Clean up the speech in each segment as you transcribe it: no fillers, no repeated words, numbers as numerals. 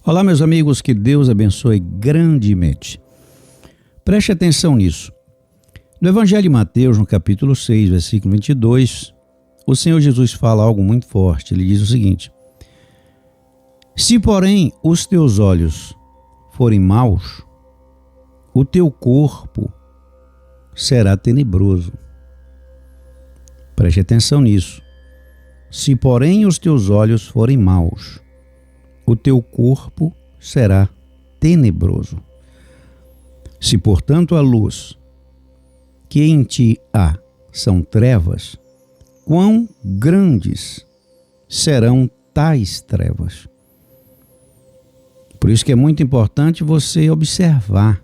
Olá, meus amigos, que Deus abençoe grandemente. Preste atenção nisso. No Evangelho de Mateus, no capítulo 6, versículo 22, o Senhor Jesus fala algo muito forte. Ele diz o seguinte: se, porém, os teus olhos forem maus, o teu corpo será tenebroso. Preste atenção nisso. Se, porém, os teus olhos forem maus, o teu corpo será tenebroso. Se, portanto, a luz que em ti há são trevas, quão grandes serão tais trevas? Por isso que é muito importante você observar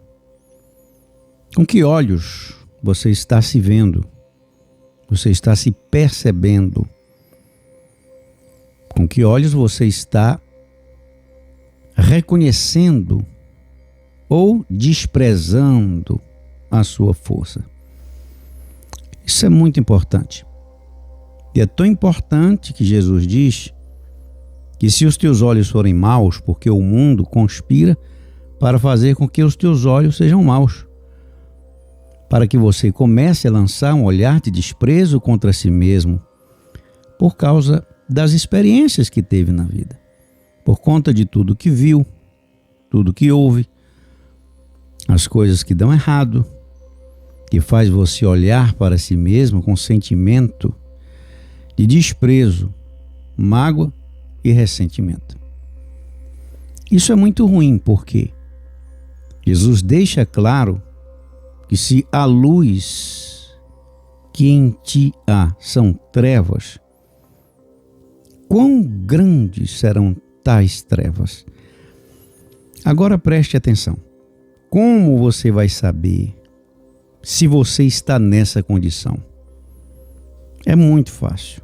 com que olhos você está se vendo, você está se percebendo, com que olhos você está reconhecendo ou desprezando a sua força. Isso é muito importante. E é tão importante que Jesus diz que se os teus olhos forem maus, porque o mundo conspira para fazer com que os teus olhos sejam maus, para que você comece a lançar um olhar de desprezo contra si mesmo, por causa das experiências que teve na vida, por conta de tudo que viu, tudo que ouve, as coisas que dão errado, que faz você olhar para si mesmo com sentimento de desprezo, mágoa e ressentimento. Isso é muito ruim, porque Jesus deixa claro que se a luz que em ti há são trevas, quão grandes serão tais trevas? Agora preste atenção. Como você vai saber se você está nessa condição? É muito fácil.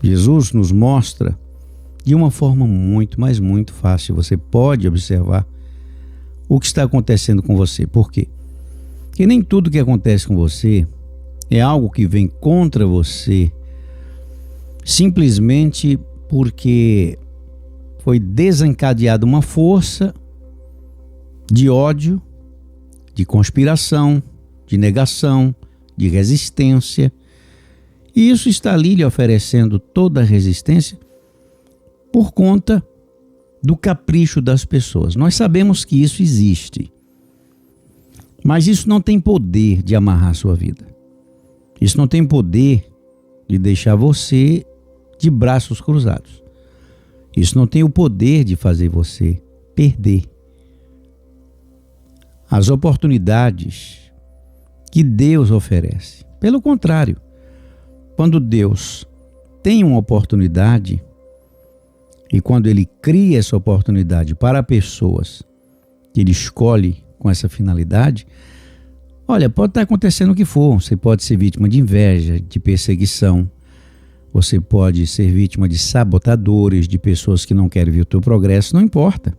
Jesus nos mostra de uma forma muito, mas muito fácil. Você pode observar o que está acontecendo com você. Por quê? Porque nem tudo que acontece com você é algo que vem contra você simplesmente porque foi desencadeada uma força de ódio, de conspiração, de negação, de resistência. E isso está ali lhe oferecendo toda a resistência por conta do capricho das pessoas. Nós sabemos que isso existe, mas isso não tem poder de amarrar a sua vida. Isso não tem poder de deixar você de braços cruzados. Isso não tem o poder de fazer você perder as oportunidades que Deus oferece. Pelo contrário, quando Deus tem uma oportunidade e quando Ele cria essa oportunidade para pessoas que Ele escolhe com essa finalidade, olha, pode estar acontecendo o que for. Você pode ser vítima de inveja, de perseguição. Você pode ser vítima de sabotadores, de pessoas que não querem ver o teu progresso. Não importa.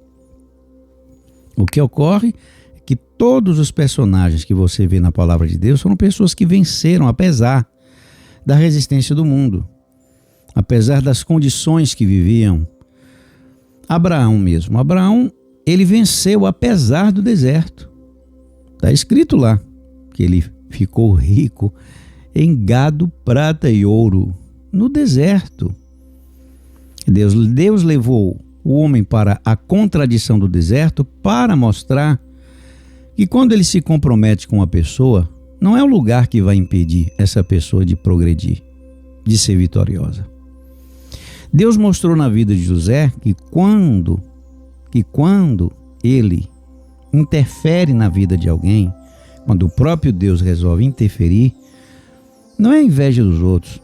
O que ocorre é que todos os personagens que você vê na palavra de Deus foram pessoas que venceram apesar da resistência do mundo, apesar das condições que viviam. Abraão mesmo. Abraão, ele venceu apesar do deserto. Está escrito lá que ele ficou rico em gado, prata e ouro no deserto. Deus levou o homem para a contradição do deserto para mostrar que quando ele se compromete com uma pessoa, não é o lugar que vai impedir essa pessoa de progredir, de ser vitoriosa. Deus mostrou na vida de José que quando ele interfere na vida de alguém, quando o próprio Deus resolve interferir, não é a inveja dos outros,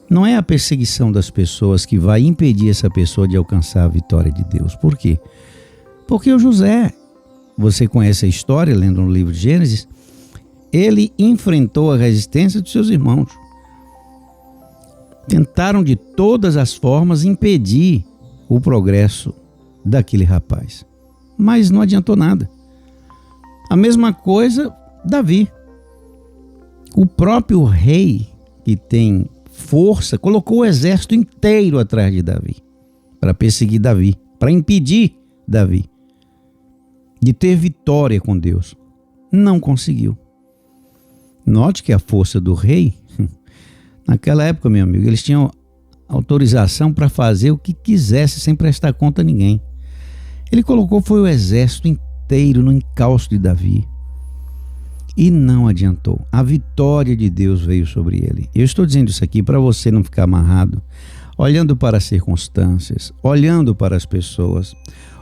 não é a perseguição das pessoas que vai impedir essa pessoa de alcançar a vitória de Deus. Por quê? Porque o José, você conhece a história, lendo no livro de Gênesis, ele enfrentou a resistência dos seus irmãos. Tentaram de todas as formas impedir o progresso daquele rapaz, mas não adiantou nada. A mesma coisa Davi. O próprio rei, que tem força, colocou o exército inteiro atrás de Davi, para perseguir Davi. para impedir Davi de ter vitória com Deus. Não conseguiu. Note que a força do rei, naquela época, meu amigo, eles tinham autorização para fazer o que quisesse sem prestar conta a ninguém. Ele colocou foi o exército inteiro no encalço de Davi. E não adiantou. A vitória de Deus veio sobre ele. Eu estou dizendo isso aqui para você não ficar amarrado, olhando para as circunstâncias, olhando para as pessoas,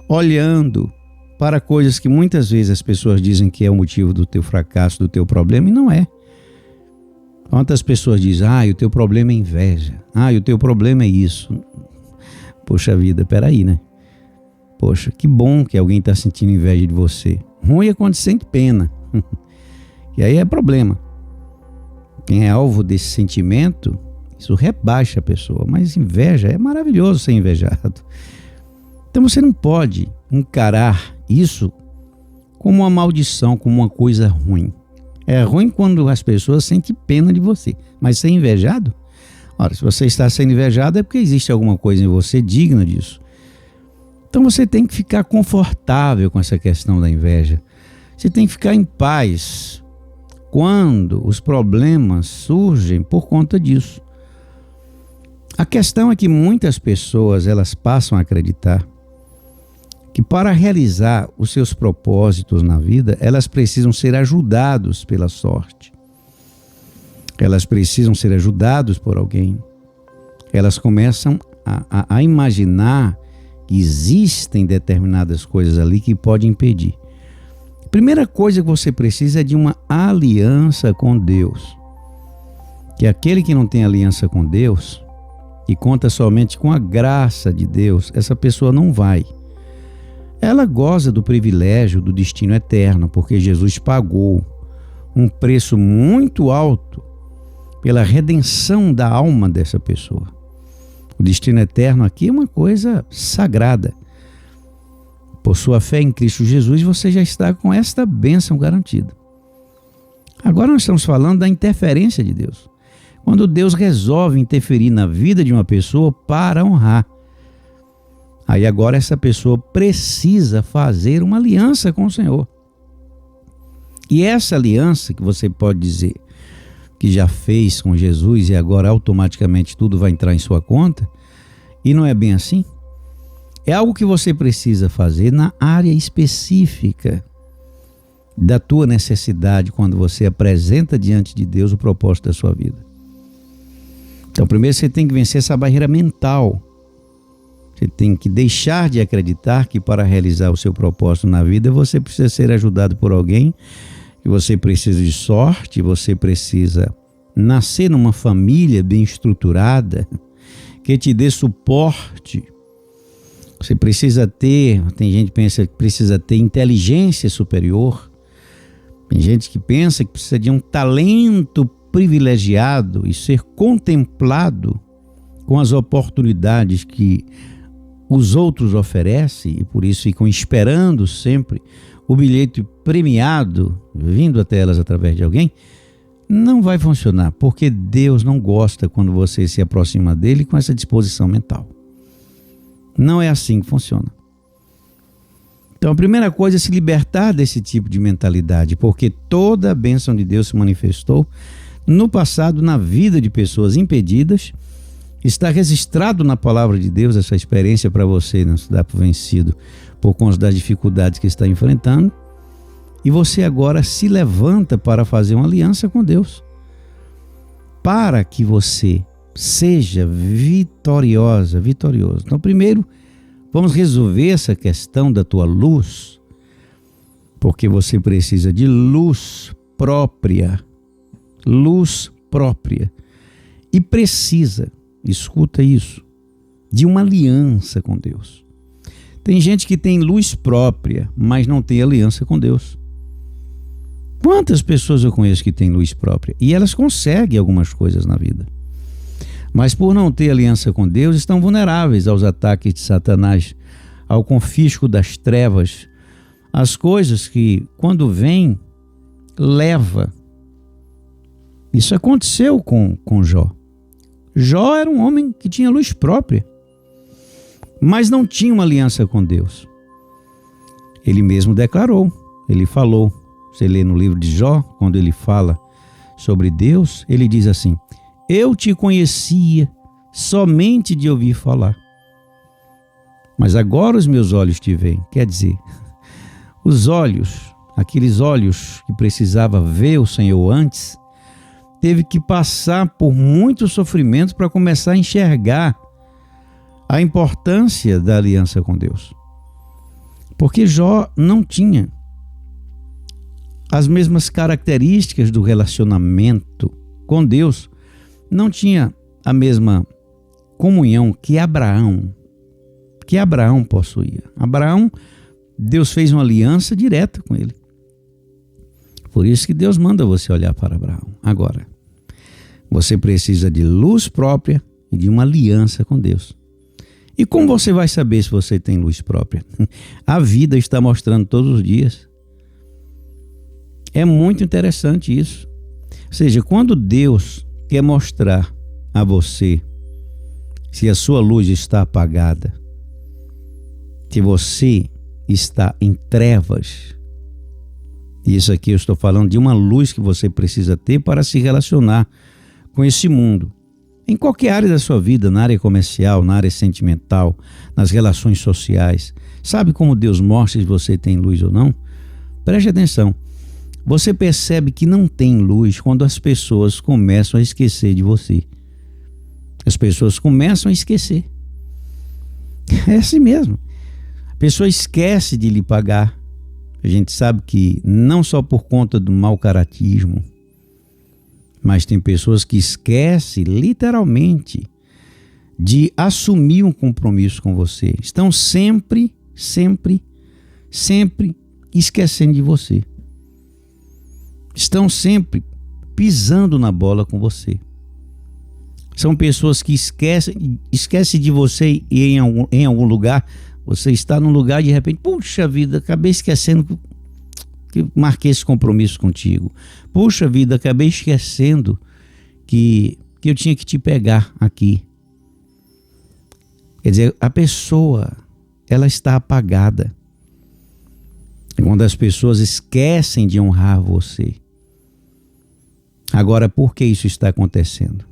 olhando para coisas que muitas vezes as pessoas dizem que é o motivo do teu fracasso, do teu problema, e não é. Quantas pessoas dizem, o teu problema é inveja, o teu problema é isso. Poxa vida, peraí, né? Poxa, que bom que alguém está sentindo inveja de você. Ruim é quando sente pena. E aí é problema. Quem é alvo desse sentimento, isso rebaixa a pessoa. Mas inveja, é maravilhoso ser invejado. Então você não pode encarar isso como uma maldição, como uma coisa ruim. É ruim quando as pessoas sentem pena de você. Mas ser invejado? Ora, se você está sendo invejado é porque existe alguma coisa em você digna disso. Então você tem que ficar confortável com essa questão da inveja. Você tem que ficar em paz quando os problemas surgem por conta disso. A questão é que muitas pessoas elas passam a acreditar que para realizar os seus propósitos na vida, elas precisam ser ajudados pela sorte. Elas precisam ser ajudados por alguém. Elas começam a imaginar que existem determinadas coisas ali que podem impedir. A primeira coisa que você precisa é de uma aliança com Deus. Que aquele que não tem aliança com Deus e conta somente com a graça de Deus, essa pessoa não vai. Ela goza do privilégio do destino eterno, porque Jesus pagou um preço muito alto pela redenção da alma dessa pessoa. O destino eterno aqui é uma coisa sagrada. Por sua fé em Cristo Jesus, você já está com esta bênção garantida. Agora nós estamos falando da interferência de Deus. Quando Deus resolve interferir na vida de uma pessoa para honrar. Aí agora essa pessoa precisa fazer uma aliança com o Senhor. E essa aliança que você pode dizer que já fez com Jesus e agora automaticamente tudo vai entrar em sua conta, e não é bem assim, é algo que você precisa fazer na área específica da tua necessidade quando você apresenta diante de Deus o propósito da sua vida. Então primeiro você tem que vencer essa barreira mental. Você tem que deixar de acreditar que para realizar o seu propósito na vida você precisa ser ajudado por alguém, que você precisa de sorte, você precisa nascer numa família bem estruturada, que te dê suporte. Você precisa ter, tem gente que pensa que precisa ter inteligência superior, tem gente que pensa que precisa de um talento privilegiado e ser contemplado com as oportunidades que os outros oferecem e por isso ficam esperando sempre o bilhete premiado vindo até elas através de alguém, não vai funcionar, porque Deus não gosta quando você se aproxima dele com essa disposição mental. Não é assim que funciona. Então a primeira coisa é se libertar desse tipo de mentalidade, porque toda a bênção de Deus se manifestou no passado na vida de pessoas impedidas. Está registrado na palavra de Deus essa experiência para você não se dar por vencido por conta das dificuldades que está enfrentando. E você agora se levanta para fazer uma aliança com Deus. Para que você seja vitorioso. Então primeiro, vamos resolver essa questão da tua luz. Porque você precisa de luz própria. Luz própria. E precisa, escuta isso, de uma aliança com Deus. Tem gente que tem luz própria, mas não tem aliança com Deus. Quantas pessoas eu conheço que têm luz própria? E elas conseguem algumas coisas na vida. Mas por não ter aliança com Deus, estão vulneráveis aos ataques de Satanás, ao confisco das trevas, as coisas que, quando vem, leva. Isso aconteceu com Jó. Jó era um homem que tinha luz própria. mas não tinha uma aliança com Deus. Ele mesmo declarou, ele falou, você lê no livro de Jó, quando ele fala sobre Deus, ele diz assim: eu te conhecia somente de ouvir falar, mas agora os meus olhos te veem. Quer dizer, os olhos, aqueles olhos que precisava ver o Senhor antes, teve que passar por muitos sofrimentos para começar a enxergar a importância da aliança com Deus. Porque Jó não tinha as mesmas características do relacionamento com Deus, não tinha a mesma comunhão que Abraão possuía. Abraão, Deus fez uma aliança direta com ele. Por isso que Deus manda você olhar para Abraão. Agora, você precisa de luz própria e de uma aliança com Deus. E como você vai saber se você tem luz própria? A vida está mostrando todos os dias. É muito interessante isso. Ou seja, quando Deus quer mostrar a você se a sua luz está apagada, se você está em trevas, isso aqui eu estou falando de uma luz que você precisa ter para se relacionar com esse mundo. Em qualquer área da sua vida, na área comercial, na área sentimental, nas relações sociais. Sabe como Deus mostra se você tem luz ou não? Preste atenção. Você percebe que não tem luz quando as pessoas começam a esquecer de você. As pessoas começam a esquecer. É assim mesmo. A pessoa esquece de lhe pagar. A gente sabe que não só por conta do mau caratismo, mas tem pessoas que esquecem literalmente de assumir um compromisso com você. Estão sempre esquecendo de você. Estão sempre pisando na bola com você. São pessoas que esquecem de você e em algum lugar, você está num lugar e de repente, puxa vida, acabei esquecendo que marquei esse compromisso contigo. Puxa vida, acabei esquecendo que eu tinha que te pegar aqui. Quer dizer, a pessoa, ela está apagada. Quando as pessoas esquecem de honrar você. Agora, por que isso está acontecendo?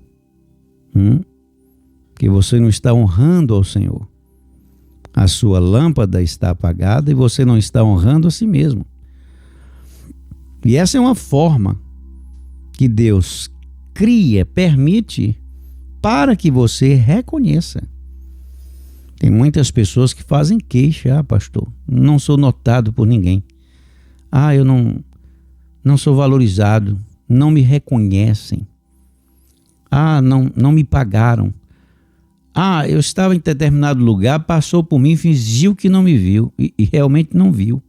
Porque você não está honrando ao Senhor. A sua lâmpada está apagada e você não está honrando a si mesmo. E essa é uma forma que Deus cria, permite, para que você reconheça. Tem muitas pessoas que fazem queixa: pastor, não sou notado por ninguém. Eu não sou valorizado, não me reconhecem. Não me pagaram. Eu estava em determinado lugar, passou por mim, fingiu que não me viu e realmente não viu.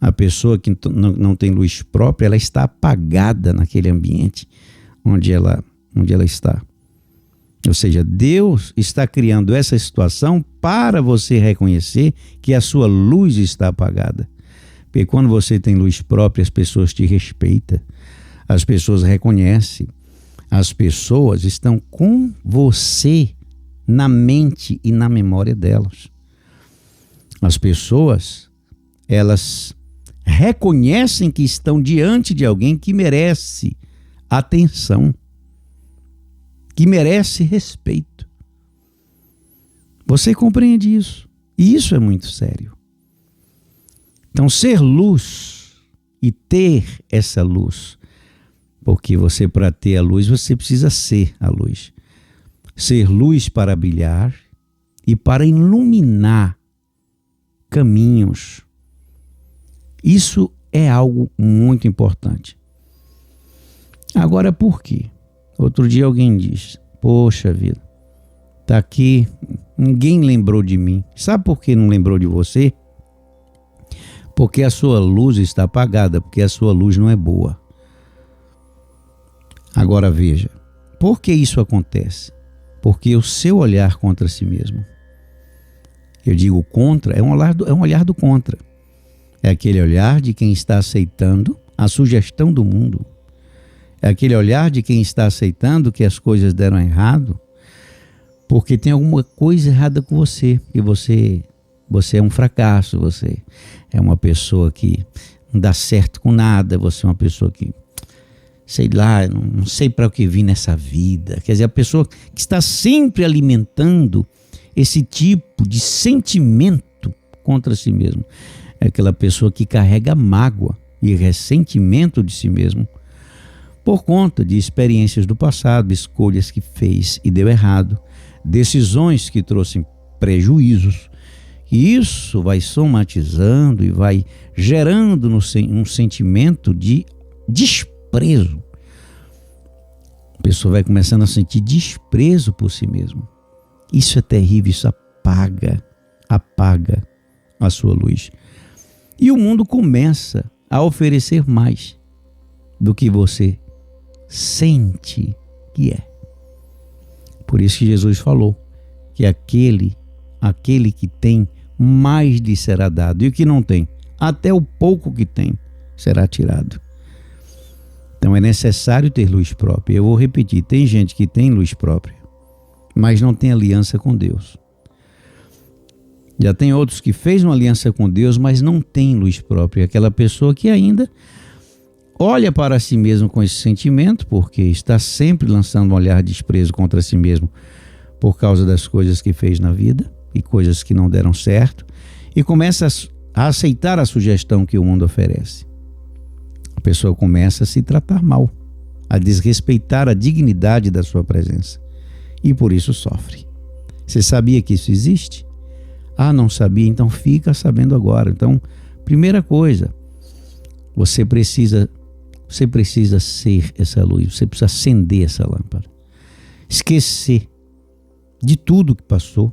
A pessoa que não tem luz própria, ela está apagada naquele ambiente onde ela está. Ou seja, Deus está criando essa situação para você reconhecer que a sua luz está apagada. Porque quando você tem luz própria, as pessoas te respeitam, as pessoas reconhecem, as pessoas estão com você na mente e na memória delas. As pessoas, elas reconhecem que estão diante de alguém que merece atenção, que merece respeito. Você compreende isso? E isso é muito sério. Então, ser luz e ter essa luz, porque você, para ter a luz, você precisa ser a luz. Ser luz para brilhar e para iluminar caminhos. Isso é algo muito importante. Agora, por quê? Outro dia alguém disse: poxa vida, tá aqui, ninguém lembrou de mim. Sabe por que não lembrou de você? Porque a sua luz está apagada, porque a sua luz não é boa. Agora veja, por que isso acontece? Porque o seu olhar contra si mesmo. Eu digo contra, é um olhar do contra. É aquele olhar de quem está aceitando a sugestão do mundo. É aquele olhar de quem está aceitando que as coisas deram errado. Porque tem alguma coisa errada com você, e você é um fracasso, você é uma pessoa que não dá certo com nada, você é uma pessoa que, sei lá, não sei para o que vim nessa vida. Quer dizer, a pessoa que está sempre alimentando esse tipo de sentimento contra si mesmo é aquela pessoa que carrega mágoa e ressentimento de si mesmo por conta de experiências do passado, escolhas que fez e deu errado, decisões que trouxeram prejuízos. E isso vai somatizando e vai gerando um sentimento de desprezo. A pessoa vai começando a sentir desprezo por si mesmo. Isso é terrível, isso apaga a sua luz. E o mundo começa a oferecer mais do que você sente que é. Por isso que Jesus falou que aquele que tem, mais lhe será dado, e o que não tem, até o pouco que tem, será tirado. Então é necessário ter luz própria. Eu vou repetir, tem gente que tem luz própria, mas não tem aliança com Deus. Já tem outros que fez uma aliança com Deus, mas não tem luz própria. Aquela pessoa que ainda olha para si mesmo com esse sentimento, porque está sempre lançando um olhar de desprezo contra si mesmo por causa das coisas que fez na vida e coisas que não deram certo, e começa a aceitar a sugestão que o mundo oferece. A pessoa começa a se tratar mal, a desrespeitar a dignidade da sua presença, e por isso sofre. Você sabia que isso existe? Ah, não sabia? Então fica sabendo agora. Então, primeira coisa, você precisa ser essa luz, você precisa acender essa lâmpada, esquecer de tudo que passou,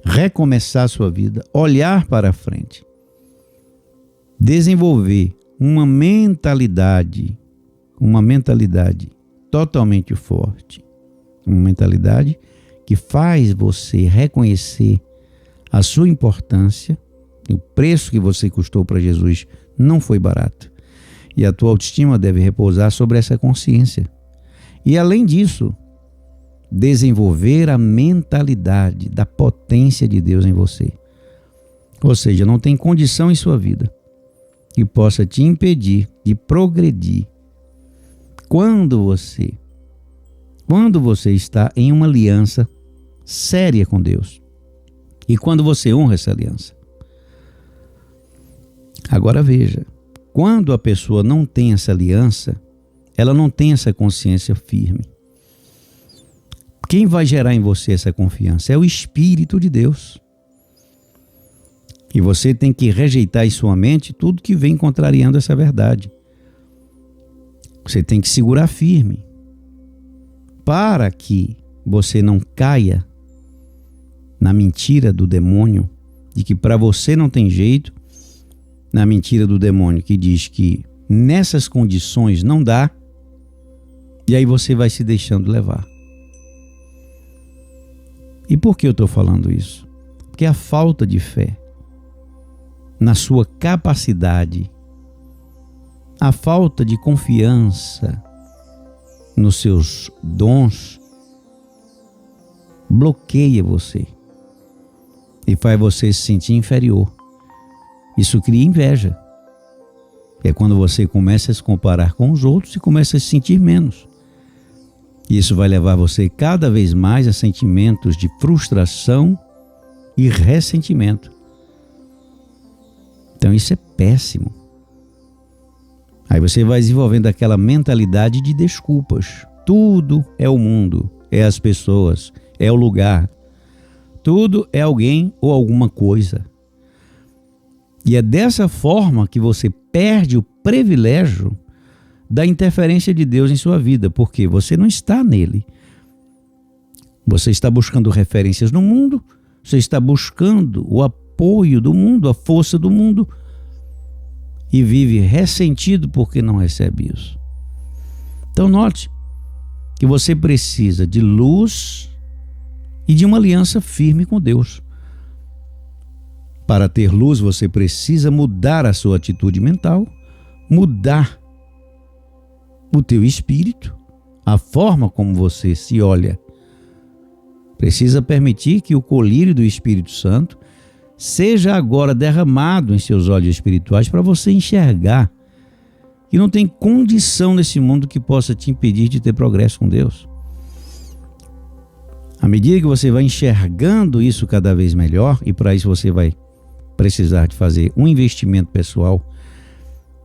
recomeçar a sua vida, olhar para a frente, desenvolver uma mentalidade totalmente forte, uma mentalidade que faz você reconhecer a sua importância, o preço que você custou para Jesus não foi barato. E a tua autoestima deve repousar sobre essa consciência. E além disso, desenvolver a mentalidade da potência de Deus em você. Ou seja, não tem condição em sua vida que possa te impedir de progredir quando você está em uma aliança séria com Deus. E quando você honra essa aliança. Agora veja, quando a pessoa não tem essa aliança, ela não tem essa consciência firme. Quem vai gerar em você essa confiança? É o Espírito de Deus. E você tem que rejeitar em sua mente tudo que vem contrariando essa verdade. Você tem que segurar firme para que você não caia na mentira do demônio de que para você não tem jeito, na mentira do demônio que diz que nessas condições não dá, e aí você vai se deixando levar. E por que eu estou falando isso? Porque a falta de fé na sua capacidade, a falta de confiança nos seus dons, bloqueia você e faz você se sentir inferior. Isso cria inveja. É quando você começa a se comparar com os outros e começa a se sentir menos. Isso vai levar você cada vez mais a sentimentos de frustração e ressentimento. Então isso é péssimo. Aí você vai desenvolvendo aquela mentalidade de desculpas. Tudo é o mundo, é as pessoas, é o lugar. Tudo é alguém ou alguma coisa. E é dessa forma que você perde o privilégio da interferência de Deus em sua vida, porque você não está nele. Você está buscando referências no mundo, você está buscando o apoio do mundo, a força do mundo, e vive ressentido porque não recebe isso. Então note que você precisa de luz e de uma aliança firme com Deus. Para ter luz, você precisa mudar a sua atitude mental, mudar o teu espírito, a forma como você se olha. Precisa permitir que o colírio do Espírito Santo seja agora derramado em seus olhos espirituais para você enxergar que não tem condição nesse mundo que possa te impedir de ter progresso com Deus. À medida que você vai enxergando isso cada vez melhor, e para isso você vai precisar de fazer um investimento pessoal,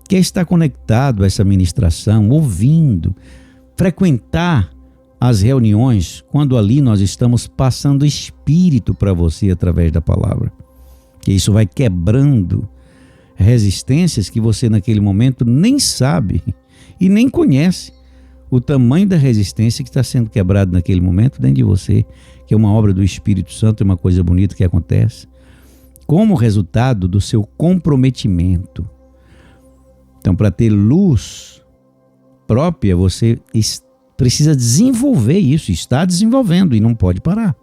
que é estar conectado a essa ministração, ouvindo, frequentar as reuniões, quando ali nós estamos passando Espírito para você através da palavra. E isso vai quebrando resistências que você naquele momento nem sabe e nem conhece o tamanho da resistência que está sendo quebrada naquele momento dentro de você, que é uma obra do Espírito Santo, é uma coisa bonita que acontece, como resultado do seu comprometimento. Então, para ter luz própria, você precisa desenvolver isso, está desenvolvendo e não pode parar.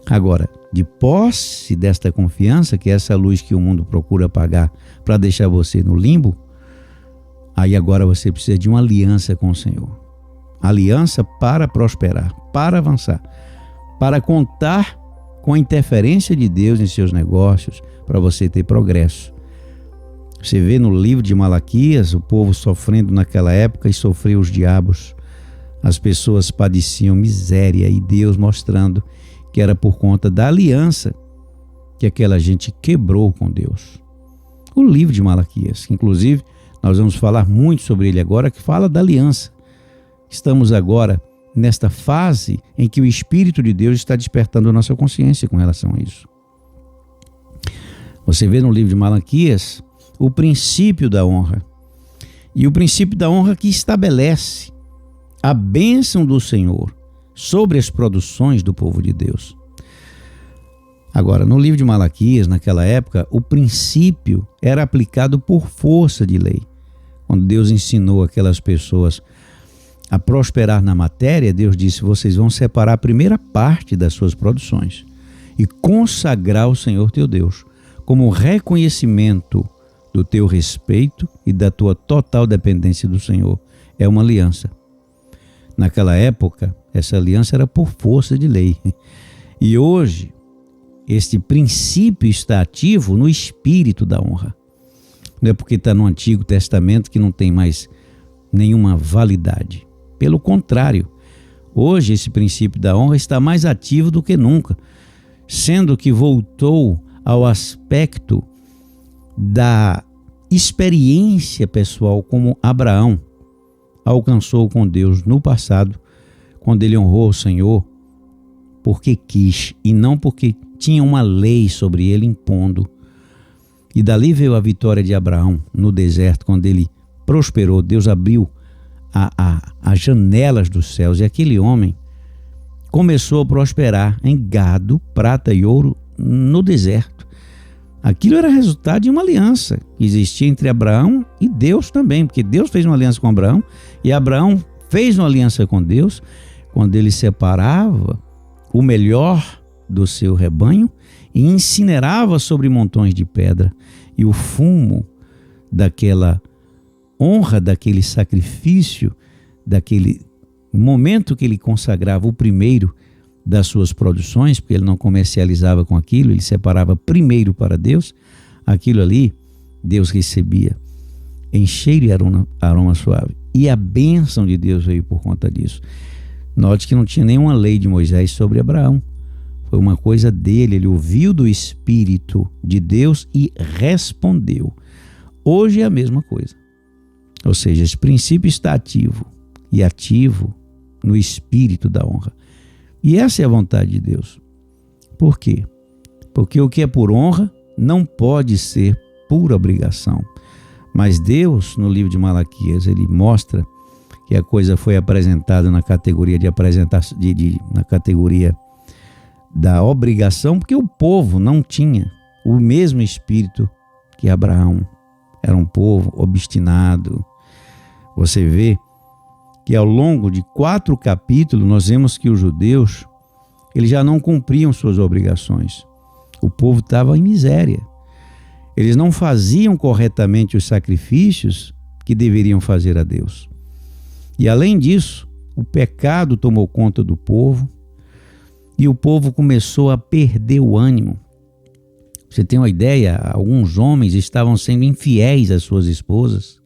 Agora, de posse desta confiança, que é essa luz que o mundo procura apagar para deixar você no limbo, aí agora você precisa de uma aliança com o Senhor. Aliança para prosperar, para avançar, para contar com a interferência de Deus em seus negócios, para você ter progresso. Você vê no livro de Malaquias o povo sofrendo naquela época e sofreu os diabos. As pessoas padeciam miséria e Deus mostrando que era por conta da aliança que aquela gente quebrou com Deus. O livro de Malaquias, que inclusive nós vamos falar muito sobre ele agora, que fala da aliança. Estamos agora nesta fase em que o Espírito de Deus está despertando a nossa consciência com relação a isso. Você vê no livro de Malaquias o princípio da honra. E o princípio da honra que estabelece a bênção do Senhor sobre as produções do povo de Deus. Agora, no livro de Malaquias, naquela época, o princípio era aplicado por força de lei. Quando Deus ensinou aquelas pessoas a prosperar na matéria, Deus disse: vocês vão separar a primeira parte das suas produções e consagrar ao Senhor teu Deus, como reconhecimento do teu respeito e da tua total dependência do Senhor. É uma aliança. Naquela época, essa aliança era por força de lei. E hoje, este princípio está ativo no espírito da honra. Não é porque está no Antigo Testamento que não tem mais nenhuma validade. Pelo contrário, hoje esse princípio da honra está mais ativo do que nunca, sendo que voltou ao aspecto da experiência pessoal como Abraão alcançou com Deus no passado, quando ele honrou o Senhor porque quis e não porque tinha uma lei sobre ele impondo. E dali veio a vitória de Abraão no deserto, quando ele prosperou. Deus abriu as janelas dos céus e aquele homem começou a prosperar em gado, prata e ouro no deserto. Aquilo era resultado de uma aliança que existia entre Abraão e Deus também, porque Deus fez uma aliança com Abraão e Abraão fez uma aliança com Deus quando ele separava o melhor do seu rebanho e incinerava sobre montões de pedra, e o fumo daquela honra, daquele sacrifício, daquele momento que ele consagrava o primeiro das suas produções, porque ele não comercializava com aquilo, ele separava primeiro para Deus, aquilo ali Deus recebia em cheiro e aroma suave. E a bênção de Deus veio por conta disso. Note que não tinha nenhuma lei de Moisés sobre Abraão. Foi uma coisa dele, ele ouviu do Espírito de Deus e respondeu. Hoje é a mesma coisa. Ou seja, esse princípio está ativo e ativo no espírito da honra. E essa é a vontade de Deus. Por quê? Porque o que é por honra não pode ser por obrigação. Mas Deus, no livro de Malaquias, ele mostra que a coisa foi apresentada na categoria na categoria da obrigação, porque o povo não tinha o mesmo espírito que Abraão. Era um povo obstinado. Você vê que ao longo de 4 capítulos nós vemos que os judeus eles já não cumpriam suas obrigações. O povo estava em miséria. Eles não faziam corretamente os sacrifícios que deveriam fazer a Deus. E além disso, o pecado tomou conta do povo. E o povo começou a perder o ânimo. Você tem uma ideia? Alguns homens estavam sendo infiéis às suas esposas.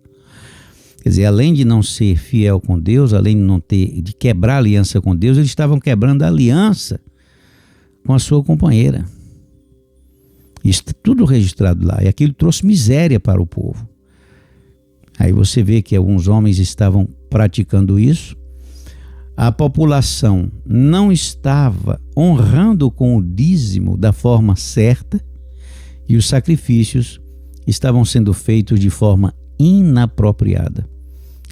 Quer dizer, além de não ser fiel com Deus, além de quebrar a aliança com Deus, eles estavam quebrando a aliança com a sua companheira. Isso está tudo registrado lá. E aquilo trouxe miséria para o povo. Aí você vê que alguns homens estavam praticando isso. A população não estava honrando com o dízimo da forma certa e os sacrifícios estavam sendo feitos de forma inapropriada,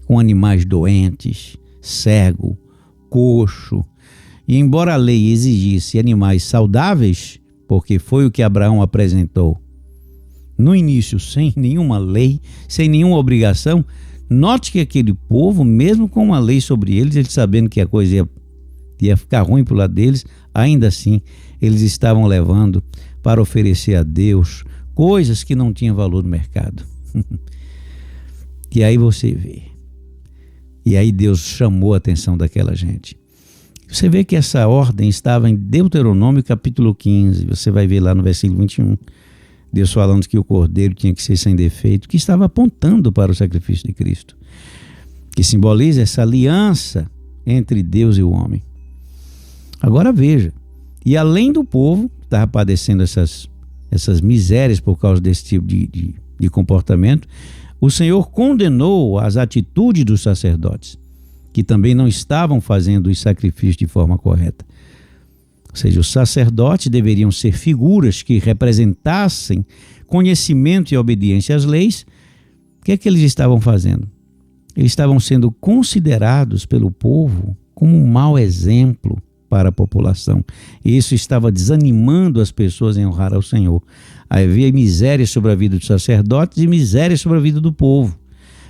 com animais doentes, cego, coxo. E embora a lei exigisse animais saudáveis, porque foi o que Abraão apresentou no início, sem nenhuma lei, sem nenhuma obrigação, note que aquele povo, mesmo com uma lei sobre eles sabendo que a coisa ia ficar ruim para o lado deles, ainda assim eles estavam levando para oferecer a Deus coisas que não tinham valor no mercado. E aí você vê. E aí Deus chamou a atenção daquela gente. Você vê que essa ordem estava em Deuteronômio capítulo 15. Você vai ver lá no versículo 21. Deus falando que o cordeiro tinha que ser sem defeito, que estava apontando para o sacrifício de Cristo, que simboliza essa aliança entre Deus e o homem. Agora veja, e além do povo que estava padecendo essas misérias por causa desse tipo de comportamento, o Senhor condenou as atitudes dos sacerdotes, que também não estavam fazendo os sacrifícios de forma correta. Ou seja, os sacerdotes deveriam ser figuras que representassem conhecimento e obediência às leis. O que é que eles estavam fazendo? Eles estavam sendo considerados pelo povo como um mau exemplo para a população. E isso estava desanimando as pessoas em honrar ao Senhor. Havia miséria sobre a vida dos sacerdotes e miséria sobre a vida do povo,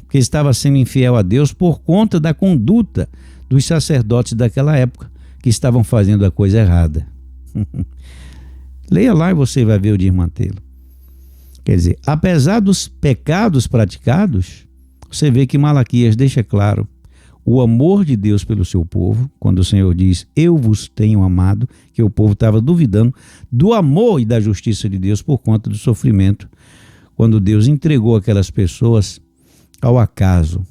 porque estava sendo infiel a Deus por conta da conduta dos sacerdotes daquela época, que estavam fazendo a coisa errada. Leia lá e você vai ver o desmantelo. Quer dizer, apesar dos pecados praticados, você vê que Malaquias deixa claro o amor de Deus pelo seu povo, quando o Senhor diz, eu vos tenho amado, que o povo estava duvidando do amor e da justiça de Deus por conta do sofrimento, quando Deus entregou aquelas pessoas ao acaso.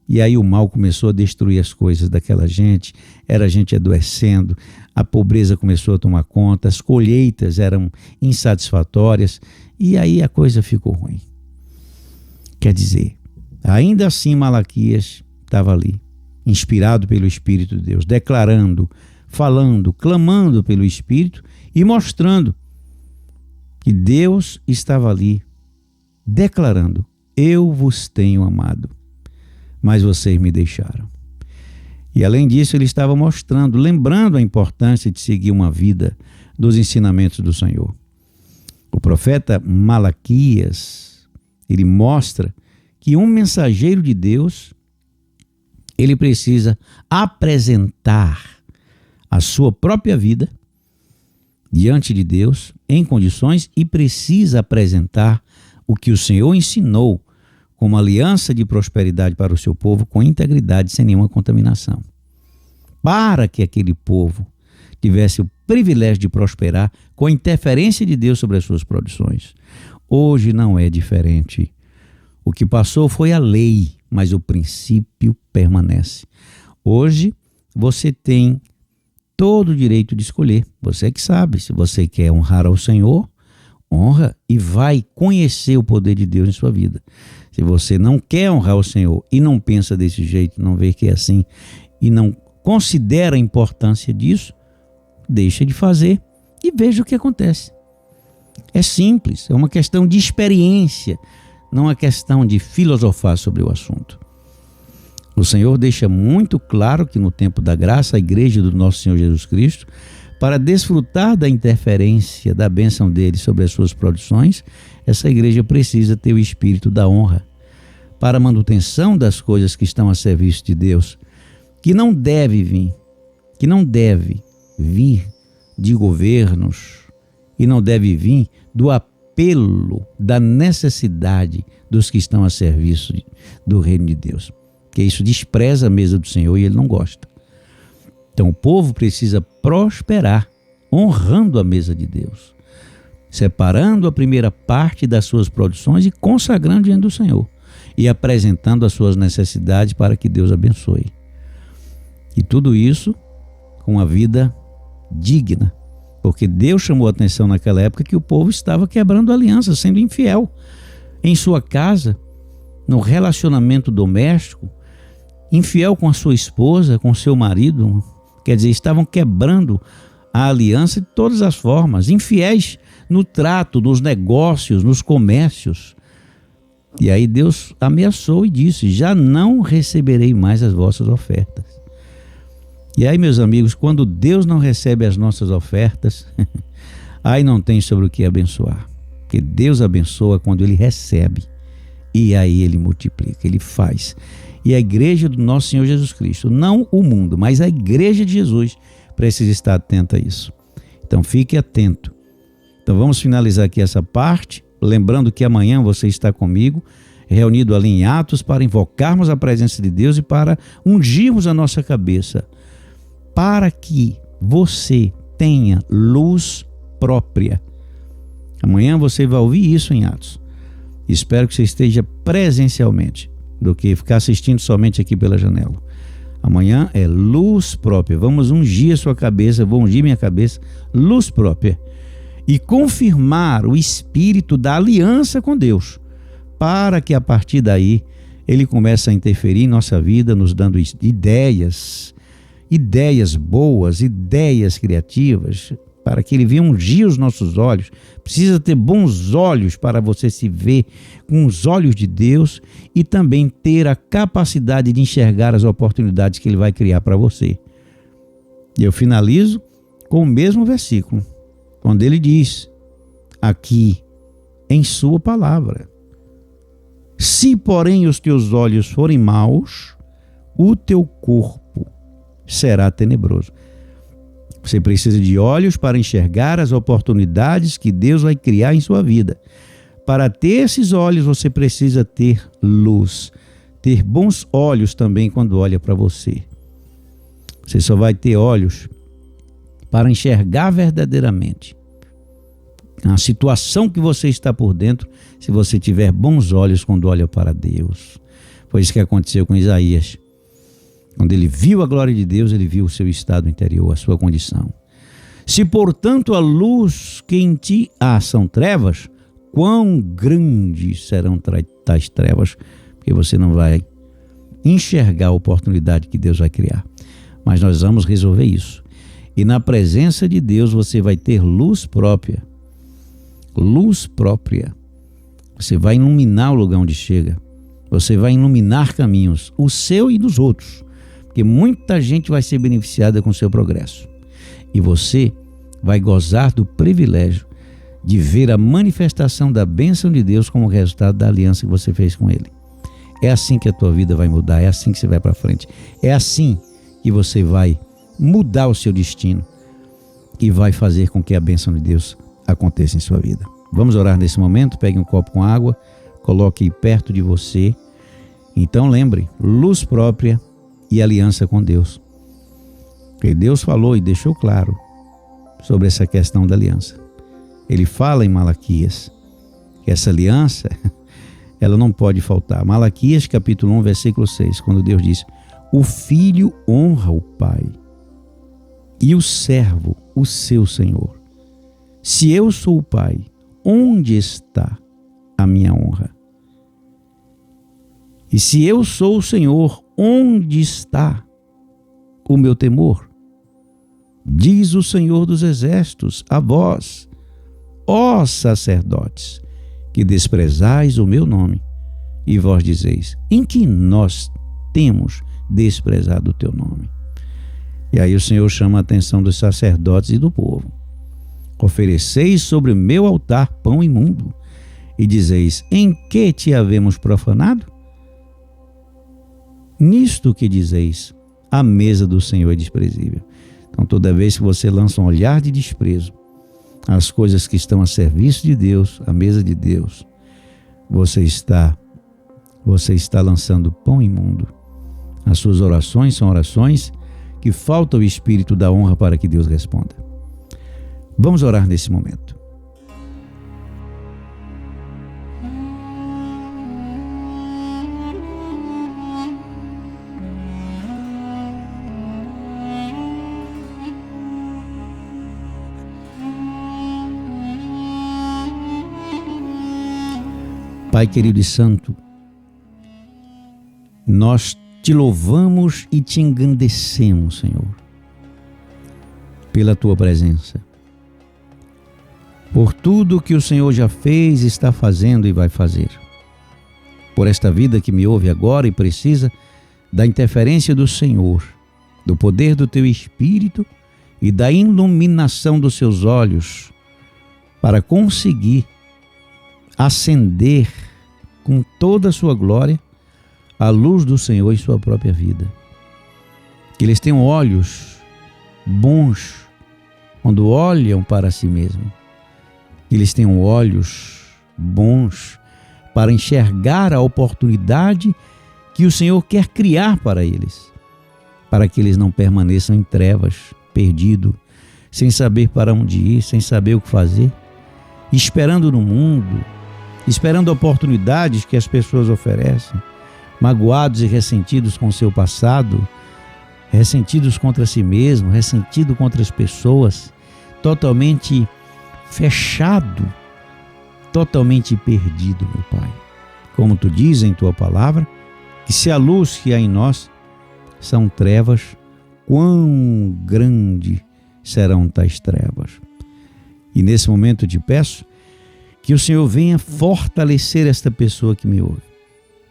E aí o mal começou a destruir as coisas daquela gente, era gente adoecendo, a pobreza começou a tomar conta, as colheitas eram insatisfatórias e aí a coisa ficou ruim. Quer dizer, ainda assim Malaquias estava ali, inspirado pelo Espírito de Deus, declarando, falando, clamando pelo Espírito e mostrando que Deus estava ali, declarando, eu vos tenho amado, mas vocês me deixaram. E além disso, ele estava mostrando, lembrando a importância de seguir uma vida dos ensinamentos do Senhor. O profeta Malaquias, ele mostra que um mensageiro de Deus, ele precisa apresentar a sua própria vida diante de Deus em condições e precisa apresentar o que o Senhor ensinou como aliança de prosperidade para o seu povo com integridade, sem nenhuma contaminação. Para que aquele povo tivesse o privilégio de prosperar com a interferência de Deus sobre as suas produções. Hoje não é diferente. O que passou foi a lei, mas o princípio permanece. Hoje você tem todo o direito de escolher. Você que sabe, se você quer honrar ao Senhor, honra e vai conhecer o poder de Deus em sua vida. Se você não quer honrar o Senhor e não pensa desse jeito, não vê que é assim e não considera a importância disso, deixa de fazer e veja o que acontece. É simples, é uma questão de experiência, não é questão de filosofar sobre o assunto. O Senhor deixa muito claro que no tempo da graça, a igreja do nosso Senhor Jesus Cristo, para desfrutar da interferência da bênção dele sobre as suas produções, essa igreja precisa ter o espírito da honra para a manutenção das coisas que estão a serviço de Deus, que não deve vir de governos e não deve vir do apelo, da necessidade dos que estão a serviço do reino de Deus, porque isso despreza a mesa do Senhor e ele não gosta. Então o povo precisa prosperar honrando a mesa de Deus, separando a primeira parte das suas produções e consagrando diante do Senhor e apresentando as suas necessidades para que Deus abençoe. E tudo isso com uma vida digna, porque Deus chamou a atenção naquela época que o povo estava quebrando aliança, sendo infiel em sua casa, no relacionamento doméstico, infiel com a sua esposa, com seu marido, quer dizer, estavam quebrando a aliança de todas as formas, infiéis no trato, nos negócios, nos comércios. E aí Deus ameaçou e disse: já não receberei mais as vossas ofertas. E aí, meus amigos, quando Deus não recebe as nossas ofertas, aí não tem sobre o que abençoar. Porque Deus abençoa quando Ele recebe. E aí Ele multiplica, Ele faz. E a igreja do nosso Senhor Jesus Cristo, não o mundo, mas a igreja de Jesus, precisa estar atenta a isso. Então fique atento. Então vamos finalizar aqui essa parte, lembrando que amanhã você está comigo, reunido ali em Atos, para invocarmos a presença de Deus e para ungirmos a nossa cabeça, para que você tenha luz própria. Amanhã você vai ouvir isso em Atos. Espero que você esteja presencialmente, do que ficar assistindo somente aqui pela janela. Amanhã é luz própria. Vamos ungir a sua cabeça, vou ungir minha cabeça, luz própria. E confirmar o espírito da aliança com Deus, para que a partir daí Ele comece a interferir em nossa vida, nos dando ideias boas, ideias criativas, para que Ele venha ungir os nossos olhos. Precisa ter bons olhos para você se ver com os olhos de Deus e também ter a capacidade de enxergar as oportunidades que Ele vai criar para você. E eu finalizo com o mesmo versículo, quando Ele diz aqui em sua palavra: se porém os teus olhos forem maus, o teu corpo será tenebroso. Você precisa de olhos para enxergar as oportunidades que Deus vai criar em sua vida. Para ter esses olhos, você precisa ter luz, ter bons olhos também quando olha para você. Você só vai ter olhos para enxergar verdadeiramente a situação que você está por dentro, se você tiver bons olhos quando olha para Deus. Foi isso que aconteceu com Isaías. Quando ele viu a glória de Deus, ele viu o seu estado interior, a sua condição. Se, portanto, a luz que em ti há são trevas, quão grandes serão tais trevas, porque você não vai enxergar a oportunidade que Deus vai criar. Mas nós vamos resolver isso. E na presença de Deus você vai ter luz própria. Luz própria. Você vai iluminar o lugar onde chega. Você vai iluminar caminhos, o seu e dos outros. Porque muita gente vai ser beneficiada com o seu progresso. E você vai gozar do privilégio de ver a manifestação da bênção de Deus como resultado da aliança que você fez com Ele. É assim que a tua vida vai mudar, é assim que você vai para frente. É assim que você vai mudar o seu destino e vai fazer com que a bênção de Deus aconteça em sua vida. Vamos orar nesse momento. Pegue um copo com água, coloque perto de você. Então lembre, luz própria e aliança com Deus. Porque Deus falou e deixou claro sobre essa questão da aliança. Ele fala em Malaquias que essa aliança, ela não pode faltar. Malaquias capítulo 1, versículo 6, quando Deus diz: o filho honra o pai e o servo o seu senhor. Se eu sou o pai, onde está a minha honra? E se eu sou o Senhor, onde está o meu temor? Diz o Senhor dos Exércitos a vós, ó sacerdotes, que desprezais o meu nome, e vós dizeis: em que nós temos desprezado o teu nome? E aí o Senhor chama a atenção dos sacerdotes e do povo: ofereceis sobre o meu altar pão imundo, e dizeis: em que te havemos profanado? Nisto que dizeis, a mesa do Senhor é desprezível. Então, toda vez que você lança um olhar de desprezo às coisas que estão a serviço de Deus, à mesa de Deus, você está lançando pão imundo. As suas orações são orações que falta o espírito da honra para que Deus responda. Vamos orar nesse momento. Pai querido e santo, nós te louvamos e te engrandecemos, Senhor, pela tua presença, por tudo que o Senhor já fez, está fazendo e vai fazer, por esta vida que me ouve agora e precisa da interferência do Senhor, do poder do teu Espírito e da iluminação dos seus olhos para conseguir acender com toda a sua glória a luz do Senhor em sua própria vida. Que eles tenham olhos bons quando olham para si mesmo. Que eles tenham olhos bons para enxergar a oportunidade que o Senhor quer criar para eles, para que eles não permaneçam em trevas, perdidos, sem saber para onde ir, sem saber o que fazer, esperando no mundo, esperando oportunidades que as pessoas oferecem, magoados e ressentidos com o seu passado, ressentidos contra si mesmo, ressentido contra as pessoas, totalmente fechado, totalmente perdido, meu Pai. Como tu dizes em tua palavra, que se a luz que há em nós são trevas, quão grande serão tais trevas. E nesse momento eu te peço que o Senhor venha fortalecer esta pessoa que me ouve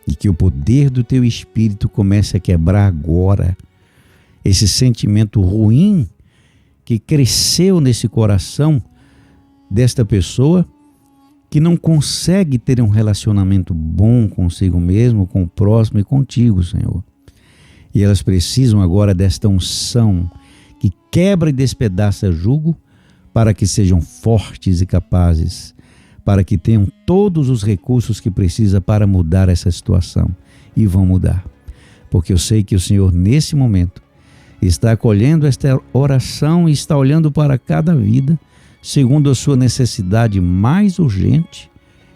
e que o poder do teu Espírito comece a quebrar agora esse sentimento ruim que cresceu nesse coração desta pessoa que não consegue ter um relacionamento bom consigo mesmo, com o próximo e contigo, Senhor. E elas precisam agora desta unção que quebra e despedaça jugo para que sejam fortes e capazes, para que tenham todos os recursos que precisa para mudar essa situação. E vão mudar. Porque eu sei que o Senhor, nesse momento, está acolhendo esta oração e está olhando para cada vida, segundo a sua necessidade mais urgente.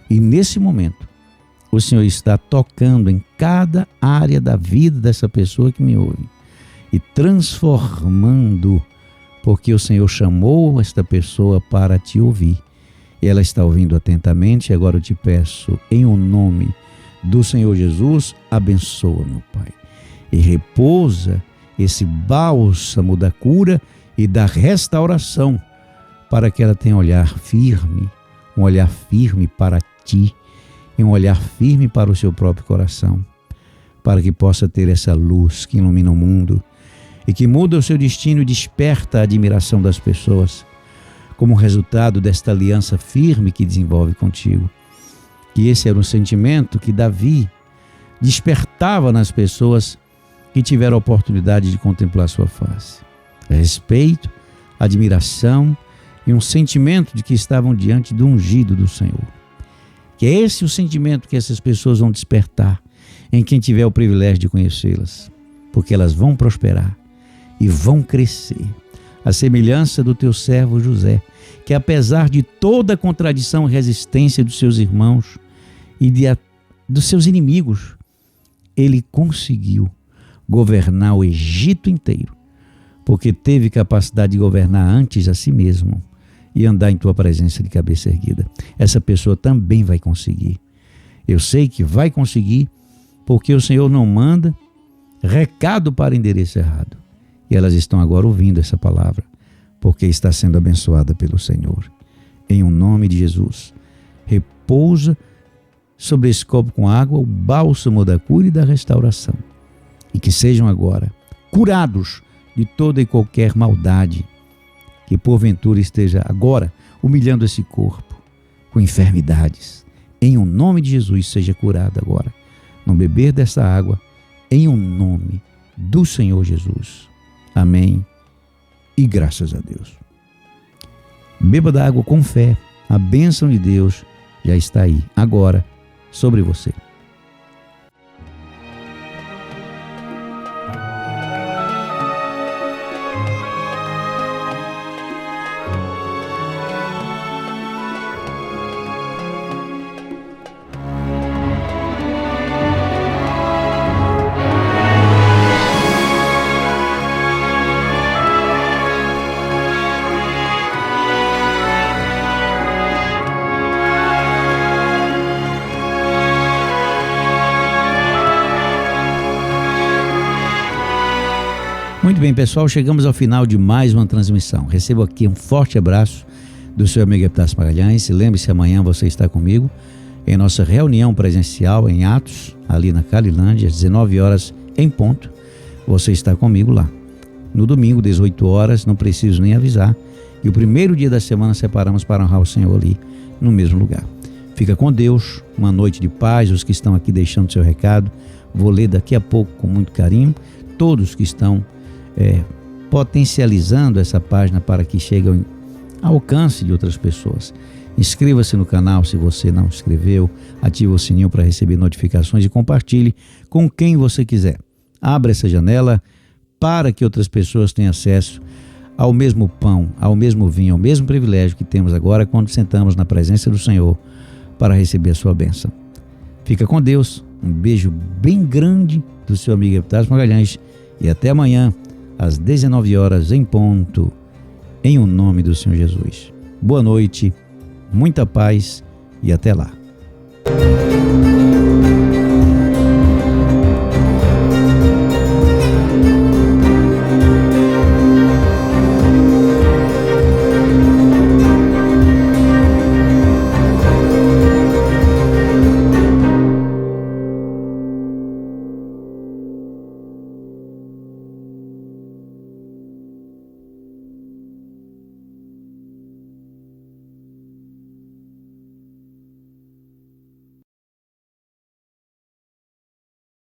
E nesse momento, o Senhor está tocando em cada área da vida dessa pessoa que me ouve e transformando, porque o Senhor chamou esta pessoa para te ouvir. E ela está ouvindo atentamente, e agora eu te peço, em o nome do Senhor Jesus, abençoa, meu Pai, e repousa esse bálsamo da cura e da restauração, para que ela tenha um olhar firme para ti, e um olhar firme para o seu próprio coração, para que possa ter essa luz que ilumina o mundo e que muda o seu destino e desperta a admiração das pessoas, como resultado desta aliança firme que desenvolve contigo. Que esse era um sentimento que Davi despertava nas pessoas que tiveram a oportunidade de contemplar sua face. Respeito, admiração e um sentimento de que estavam diante do ungido do Senhor. Que é esse o sentimento que essas pessoas vão despertar em quem tiver o privilégio de conhecê-las, porque elas vão prosperar e vão crescer. A semelhança do teu servo José, que apesar de toda a contradição e resistência dos seus irmãos e dos seus inimigos, ele conseguiu governar o Egito inteiro, porque teve capacidade de governar antes a si mesmo e andar em tua presença de cabeça erguida. Essa pessoa também vai conseguir. Eu sei que vai conseguir, porque o Senhor não manda recado para endereço errado. E elas estão agora ouvindo essa palavra, porque está sendo abençoada pelo Senhor. Em o nome de Jesus, repousa sobre esse copo com água o bálsamo da cura e da restauração. E que sejam agora curados de toda e qualquer maldade que porventura esteja agora humilhando esse corpo com enfermidades. Em o nome de Jesus, seja curado agora, no beber dessa água, em o nome do Senhor Jesus. Amém e graças a Deus. Beba da água com fé. A bênção de Deus já está aí, agora, sobre você. Muito bem, pessoal, chegamos ao final de mais uma transmissão. Recebo aqui um forte abraço do seu amigo Epitácio Magalhães. Lembre-se, amanhã você está comigo em nossa reunião presencial em Atos, ali na Calilândia, às 19 horas em ponto. Você está comigo lá. No domingo, 18 horas, não preciso nem avisar. E o primeiro dia da semana separamos para honrar o Senhor ali, no mesmo lugar. Fica com Deus, uma noite de paz. Os que estão aqui deixando seu recado, vou ler daqui a pouco com muito carinho. Todos que estão potencializando essa página para que chegue ao alcance de outras pessoas. Inscreva-se no canal se você não inscreveu, ative o sininho para receber notificações e compartilhe com quem você quiser. Abra essa janela para que outras pessoas tenham acesso ao mesmo pão, ao mesmo vinho, ao mesmo privilégio que temos agora quando sentamos na presença do Senhor para receber a sua bênção. Fica com Deus, um beijo bem grande do seu amigo Epitácio Magalhães e até amanhã às 19 horas em ponto, em o nome do Senhor Jesus. Boa noite, muita paz e até lá.